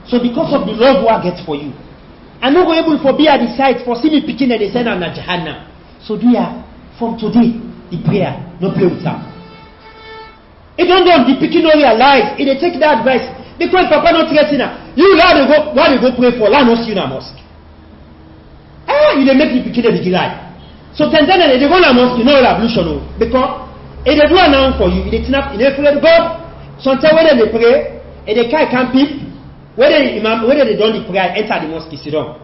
So because of the love I get for you, I'm not able to be at the site for see me Pekin and they send on Jahannam. So do ya from today the prayer, no play with them. It don't do the Pekin no realize, it they take that advice. Because Papa not threatening her. You why they go pray for Allah not see in a mosque. You they make the Pekin a big lie. So Tanzania they go to mosque, you know revolution because if they do announce for you, they snap in April God. Sometimes when they pray, and they can't peep, whether they don't the prayer, enter the mosque, sit down.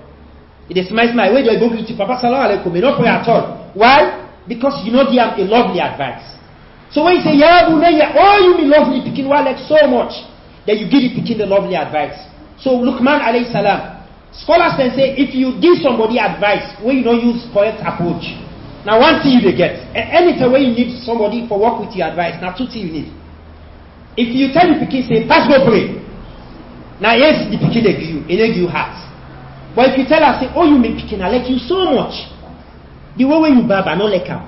If they smile, where they go to Papa Salam alaikum, they don't pray at all. Why? Because you know they have a lovely advice. So when you say, Ya Bunayya, oh you me lovely Pekin like so much. Then you give the Pekin the lovely advice. So Luqman alayhi salam, scholars can say if you give somebody advice where you don't use correct approach, now one thing you get, and anytime when you need somebody for work with your advice, now two things you need. If you tell the Pekin say pass go pray, now yes the Pekin they give you heart. But if you tell her say oh you me Pekin I like you so much, the way you barb I no like him,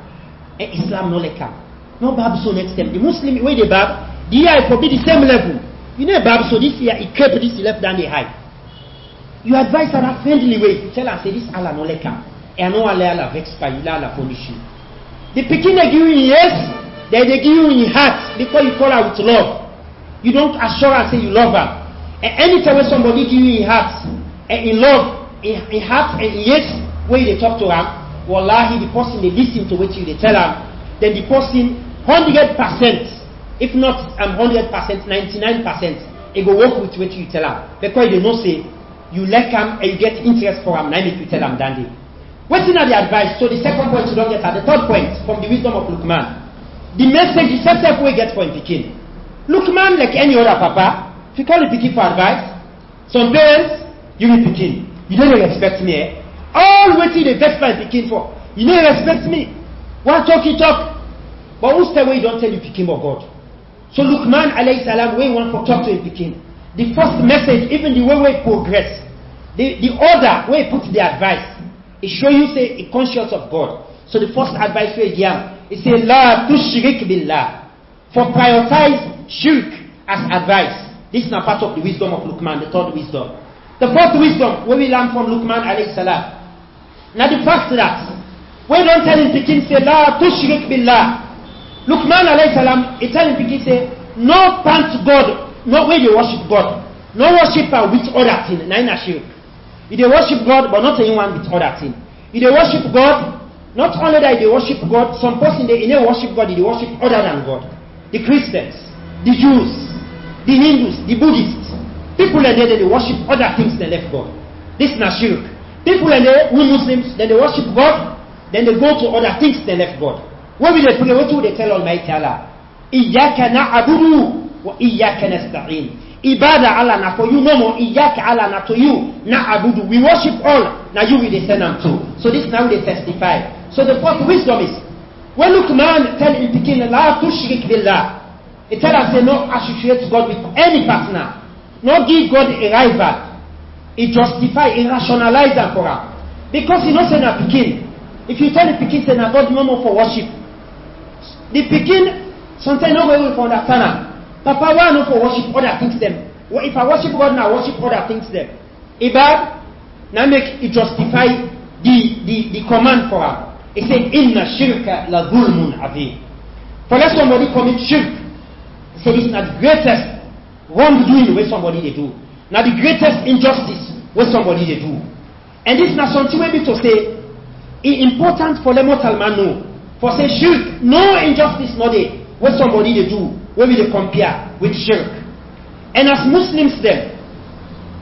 and Islam no like him, no barb so next time the Muslim way they barb, the year for be the same level. You know, Bab, so this year, he kept this left down the high. You advise her a friendly way. You tell her, say, this Allah no like her. And no Allah vex by you, Allah punish you. The Pekin they give you in yes, they give you in heart because you call her with love. You don't assure her, say you love her. And anytime when somebody give you in heart, and in love, in heart and in yes, when they talk to her, wallahi, the person they listen to what you they tell her, then the person 100%. If not 100%, 99%, it go work with what you tell them. Because they know say, you like them and you get interest for them, now make you tell them dandy. What's in the advice? So the second point you don't get at the third point from the wisdom of Luqman. The message the same step we get for him Pekin. Luqman like any other papa, if you call the Pekin for advice, some parents, you will Pekin. You don't expect me, eh? All waiting the best by Pekin for. You no respect me. One talk, you talk. But who's the way you don't tell you pikin of God? So Luqman alayhi salam, when one for talk to him pikin, the first message, even the way we progress, the order where he put the advice, it show you say a conscious of God. So the first advice we give, it say la tushrik billah. For prioritize shirk as advice. This is not part of the wisdom of Luqman, the third wisdom. The fourth wisdom, where we learn from Luqman alayhi salam. Now the fact that we don't tell him pikin say la tushrik billah. Luqman alayhi salam, he tell him pikin say no pant God, no way you worship God, no worship with other thing. Na ina shirk. If they worship God, but not anyone with other thing. If they worship God, not only that they worship God, some person they worship God, they worship other than God. The Christians, the Jews, the Hindus, the Buddhists, people and they worship other things than left God. This is not shirk. People and we Muslims, then they worship God, then they go to other things than left God. What will they pray? What will they tell Almighty Allah? Iyyaka na'budu wa iyyaka nasta'in. Ibadah Allah na for you no more. Iyyaka Allah na to you. Na'budu. We worship all. Now you will send them to. So this now they testify. So the fourth wisdom is when Luqman tell him pikin la tushrik billah. He tell us say no associate God with any partner. No give God a rival. He justify, he rationalize that for him. Because he not say na pikin. If you tell the pikin say na God no more for worship. The pikin sometimes no way for understand him. Papa why not for worship other things them? If I worship God now worship other things them. Ibad now make it justify the command for her. It says inna shirka la dhulmun azim. For let somebody commit shirk. So this is not the greatest wrongdoing where somebody they do. Now the greatest injustice where somebody they do. And this is not something maybe to say it's important for the mortal man know. For say shirk, no injustice no day what somebody they do, where we they compare with shirk. And as Muslims then,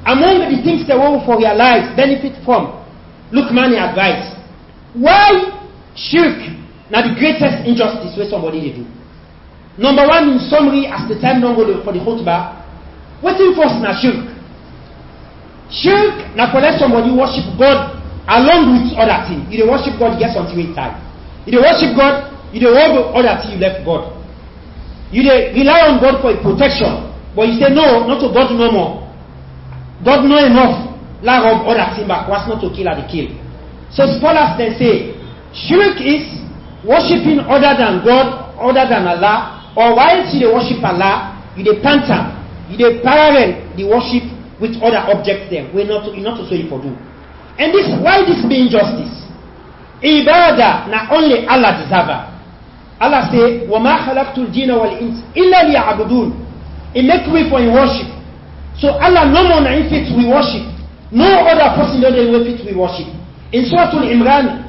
among the things they want for their lives, benefit from, Luqman advice. Why shirk now the greatest injustice where somebody they do? Number one, in summary, as the time don't go for the khutbah, what's in first na shirk? Shirk now for let somebody worship God along with other things. You worship God, you get something with time. You worship God, you worship other things, you left God. You rely on God for a protection, but you say no, not to God no more. God know enough. Lack of other things back was not to kill at the kill. So scholars then say, shirk is worshipping other than God, other than Allah, or whilst you worship Allah, you panther, you parallel the worship with other objects them. We're not to say for do. And this why this be injustice? Ibadah not only Allah deserve. Allah say, وَمَا خَلَقْتُ الْجِنَّ وَالْإِنسَ إِلَّا لِيَعْبُدُونَ. It make way for worship. So Allah no more na fit we worship. No other person no way fit we worship. In Surah Al-Imran,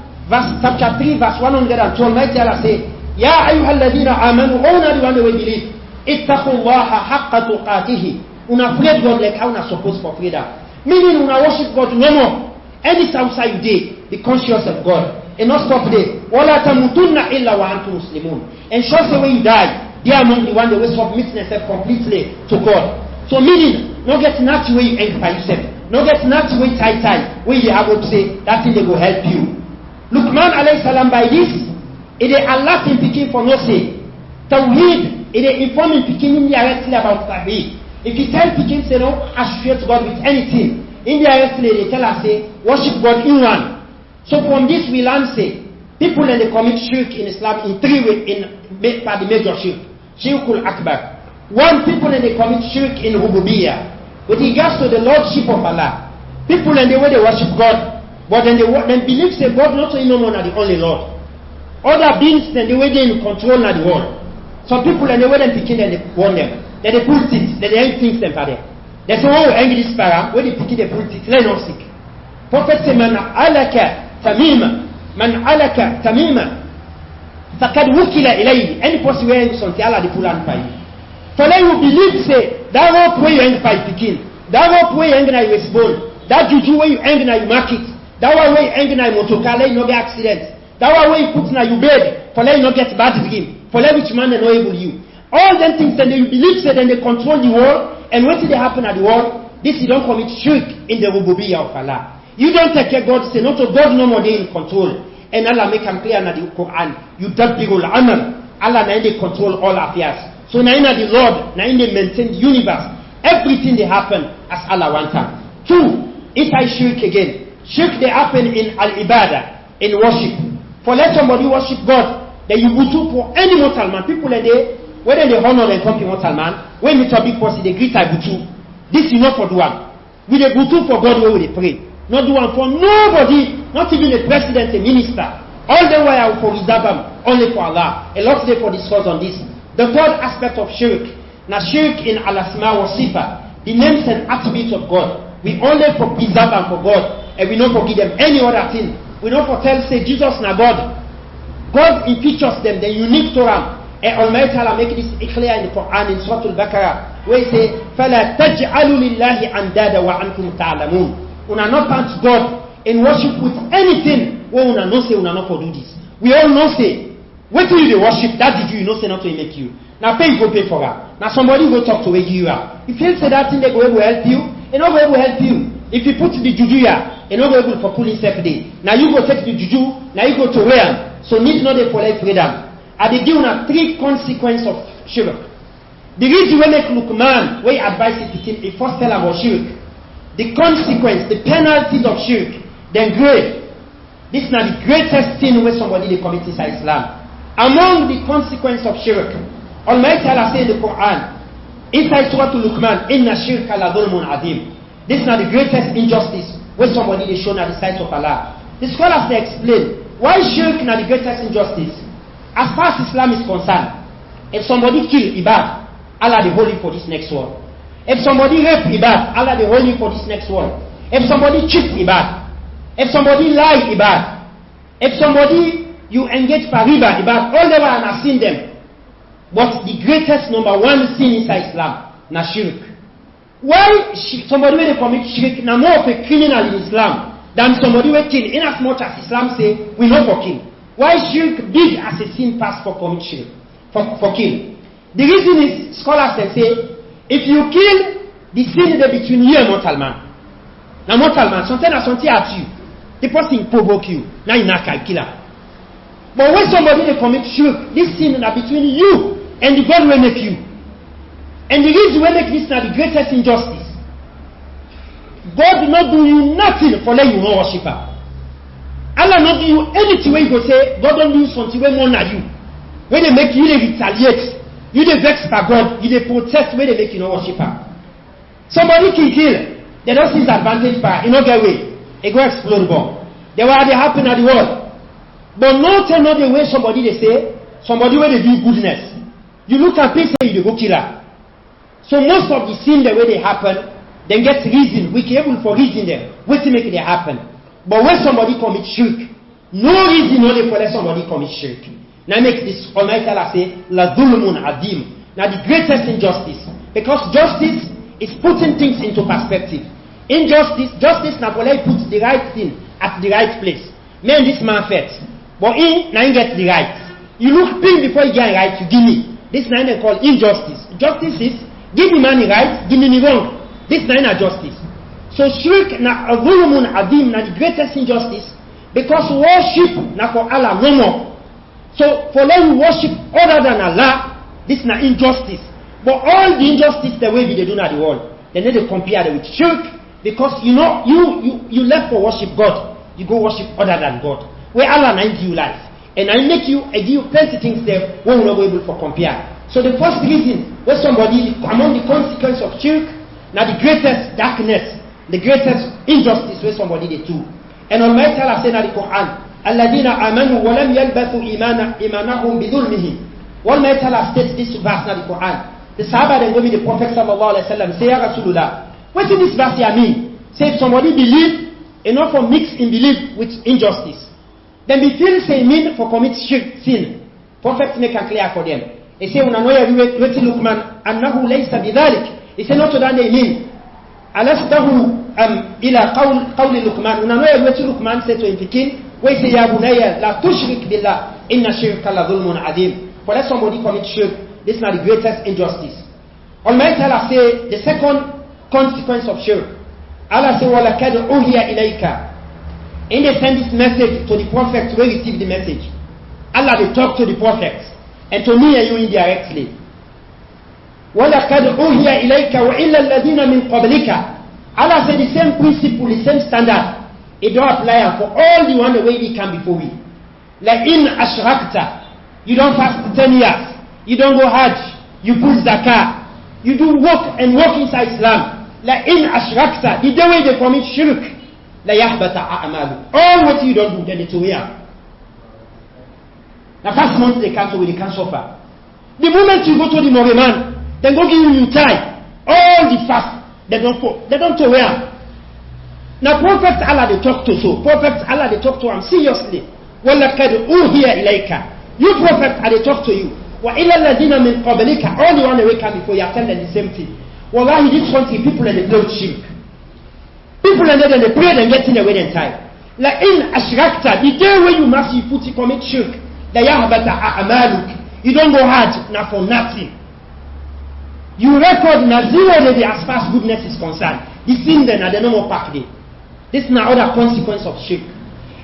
chapter 3, verse 112, Mighty Allah say, يَا أَيُّهَا الَّذِينَ آمَنُوا Ona the one way believe. اتَّقُوا اللَّهَ حَقَّ تُقَاتِهِ. Una afraid God like how una supposed for freedom. Meaning una worship God no more. Any outside you day, be conscious of God. And not stop there. وَلَا تَمُوتُنَّ إِلَّا وَأَنْتُمْ مُسْلِمُونَ. And shows the way you die, they are among the one that will submit themselves completely to God. So meaning, not get nothing where you end by yourself. Not get nothing where tight, where you are able to say, that thing they will help you. Luqman alayhi salam by this, it is Allah in picking for no say. Tawheed, it is informing picking indirectly about Tawheed. If you tell picking, say no, associate God with anything. Indirectly, they tell us, say, worship God in one. So from this we learn say, people and they commit shirk in Islam in three ways, by the major shirk. Shirkul Akbar. One, people and they commit shirk in Rububiyyah. With regards to the Lordship of Allah. People and the way they worship God, but then they believe say God not only no more than the only Lord. Other beings and the way they control the world. Some people and the way they picking and they warn them. Then they pull things, then they hang things them for them. They say, oh, hang this para, when they pick they pull things, let not sick. Prophet say, man alaka tamima, man alaka tamima, fakad wukila ilayhi. Any person wearing something, Allah the pull and pay. For them who believe say, that rope where you hang by picking, that rope where you hang na you bone, that juju where you hang na you market, that one where you hang na you motokala you no get accident, that one where you put na you bed, for them you no get bad dream, for them which man they no able you. All them things that they believe say then they control the world, and what did they happen at the world? This you don't commit shirk in the rububiyyah of Allah. You don't take care God say not to God no more they in control. And Allah make them clear in the Quran. Yudabbirul amal. Allah na they control all affairs. So na the Lord, na they maintain the universe. Everything they happen as Allah wants them. 2, inside shirk again. Shirk they happen in al-ibadah, in worship. For let somebody worship God, then you go to for any mortal man. People are there, whether they honor and come to mortal man, when it's a big person, they greet I butu. This is not for the one. We they butu for God where we pray. Not the one for nobody, not even a president, a minister. All the while for reserve only for Allah. A lot today for discuss on this. The third aspect of shirk. Now shirk in al-asma wa sifa, the names and attributes of God. We only for preserve and for God, and we don't forgive them any other thing. We don't for tell say Jesus na God. God features them, the unique to them. And Almighty Allah make this clear in the Quran in Surah Al-Baqarah, where he say, فَلَا تَجْعَلُوا لِلَّهِ أَنْدَادًا وَأَنْتُمْ تَعْلَمُونَ. Una not punch God in worship with anything. We una no say una not for do this. We all know say, wait till you worship, that did you know say not to make you. Now pay go pay for her. Now somebody will talk to where you are. If you say that thing they go able to help you, and not able to help you. If you put the juju here, and not able for pulling self day. Now you go take the juju, now you go to where? So need not for life freedom. And they give una 3 consequences of shirk. The reason we make Luqman, we advise it to a first tell about shirk. The consequence, the penalties of shirk, then grave. This is now the greatest sin where somebody they commit inside Islam. Among the consequences of shirk, Almighty Allah says in the Quran, inside Surah Luqman, Inna shirka la dhulmun azim. This is now the greatest injustice where somebody they shown at the sight of Allah. The scholars they explain why shirk is now the greatest injustice. As far as Islam is concerned, if somebody kill Ibad, Allah they hold him for this next one. If somebody rape Ibad, Allah they hold him for this next one. If somebody cheat Ibad, if somebody lie Ibad, if somebody you engage Pariba Ibad, all they were have seen them. But the greatest number 1 sin inside Islam, na shirk. Why somebody when they commit shirk, na more of a criminal in Islam than somebody will kill, in as much as Islam say we not for kill. Why shirk big as a sin pass for commit shirk, for kill? The reason is scholars they say if you kill, the sin is between you and mortal man. Now mortal man, something or something at you, the person provoke you. Now you not kill her. But when somebody they commit shirk, this sin is between you and the God will make you. And the reason we make this now the greatest injustice. God will not do you nothing for let you not worship her. Allah not do you anything where you go say, God don't do something where more than you. When they make you, they retaliate. You they vex for God. You they protest where they make you not worship her. Somebody can kill. They don't see his advantage for in no get way. It go explode bomb. They were they happen at the world. But no tell not the way somebody they say, somebody where they do goodness. You look at people say you go kill her. So most of the sin the way they happen, then get reason. We can able for reason them. What to make it happen. But when somebody commits shirk, no reason only for let somebody commit shirk. Now make this Almighty Allah say, La dhulmun adim. Now the greatest injustice. Because justice is putting things into perspective. Injustice, justice now for let put the right thing at the right place. Man this man first. But now he gets the right. You look pin before you get right, you give me. This now they call injustice. Justice is give me money right, give me wrong. This now is justice. So shirk na dhulmun adim na the greatest injustice because worship na for Allah no more. So for them worship other than Allah, this na injustice. But all the injustice the way they do na the world, they need to compare it with shirk because you know you left for worship God, you go worship other than God. Where Allah na give you life and I make you I give you plenty things there when we not able for compare. So the first reason where somebody among the consequences of shirk na the greatest darkness, the greatest injustice where somebody they do. And Almighty Allah said in the Quran, "Alladina amanu wa lam yalbathu imanahum bidhulmihim." Almighty Allah states this verse in the Quran. The Sahaba then go meet the Prophet sallallahu alaihi wasallam. Say, "Ya Rasulullah, what does this verse here mean?" Say, if somebody believe, enough for mix in belief with injustice, then be feel say mean for commit shirk sin. Prophet make it clear for them. He say, "Una know you wait Luqman annahu laysa bidhalik." He say, "Not to that they mean." Alastahu ila qawli Luqman. Una know you wait Luqman say to him Pekin, where he say, "Ya bunayya la tushrik billah inna shirka la dhulmun adim." For that somebody commit shirk, this is not the greatest injustice. Almighty Allah say the second consequence of shirk. Allah say, وَلَكَدْ أُوحِيَ إِلَيْكَ And they send this message to the prophets who receive the message. Allah they talk to the prophets and to me and you indirectly. وَلَقَدْ أُوحِيَ إِلَيْكَ وَإِلَّا الَّذِينَ مِنْ قَبْلِكَ. Allah said the same principle, the same standard. It don't apply for all the one the way we can before we. Like in Ashrakta, you don't fast 10 years, you don't go Hajj, you put zakah, you do work and work inside Islam. Like in Ashrakta, the day when they commit shirk, la yahbata a'malu. All what you don't do, then it's away. The first month they cancel, they can't suffer. The moment you go to the Moreman, they go give you time. All the fast, they don't aware. Now Prophet Allah they talk to so. Prophet Allah they talk to him seriously. وَلَقَدْ أُوحِيَ إِلَيْكَ. You Prophet they talk to you. وَإِلَى الَّذِينَ مِنْ قَبْلِكَ. All the one they wake up before you tell them the same thing. Wallahi this one thing people and they play with shirk. People and they pray and get in the wedding time. Like in Ashrakta, the day when you must you put you commit shirk. La yahbata a'maluk. You don't go hard now for nothing. You record na zero already as far as goodness is concerned. The sin then are the no more pack day. This is now other consequence of shirk.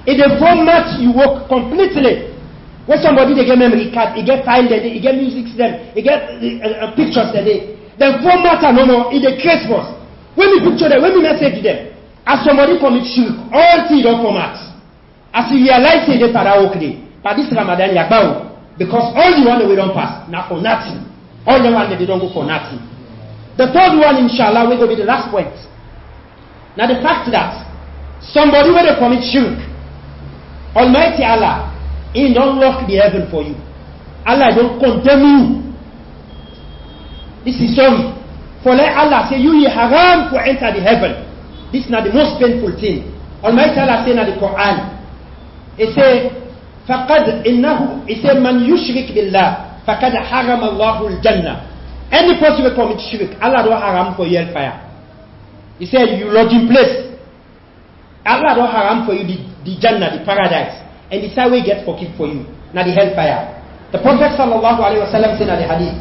In the format you work completely. When somebody they get memory card, he get file there, he get music there, he get pictures there. The format are no more in the case first. When we picture them, when we message them, as somebody commit shirk, all things don't format. As you realize they para okay. But this Ramadan yakbao. Because all the one that we don't pass, now for nothing. All the one that they don't go for nothing. The third one, inshallah, will be the last point. Now the fact that somebody when they commit shirk, Almighty Allah, He don't lock the heaven for you. Allah don't condemn you. This is sorry. For let Allah say you haram to enter the heaven. This is not the most painful thing. Almighty Allah say in the Quran, He say, فَقَدْ إِنَّهُ He say, مَنْ يُشْرِكْ بِاللَّهِ فَقَدْ حَرَمَ اللَّهُ الْجَنَّةِ. Any person will commit shirk, Allah don't haram for you hellfire. He said, you lodge in place. Allah don't haram for you the Jannah, the paradise. And the side way gets forgive for you. Now the hellfire. The Prophet sallallahu alayhi wa sallam said in the hadith,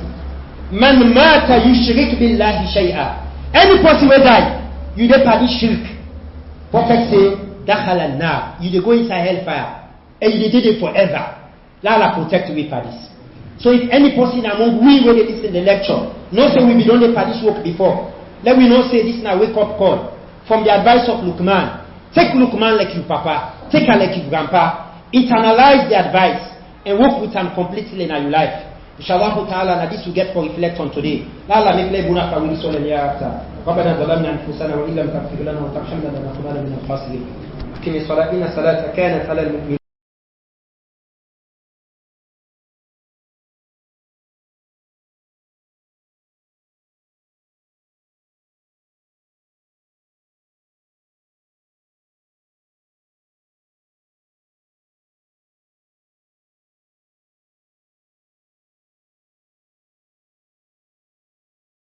Man mata yushrik billahi shay'a. Any person will die, you dey party shirk. Prophet say, dakhala an-nar. You dey go inside hellfire. And you did it forever. Allah protect you for this. So if any person among we when they listen the lecture, no say we be done the this work before. Let me not say this now wake up call. From the advice of Luqman. Take Luqman like you papa. Take her like you grandpa. Internalize the advice and work with them completely in your life. Inshallah ta'ala na this we get for reflect on today. La Allah make play buna kawili sole liya after. ربنا ظلمنا أنفسنا وإن لم تغفر لنا وترحمنا لنكونن من الخاسرين. أقم الصلاة إن الصلاة كانت على المؤمنين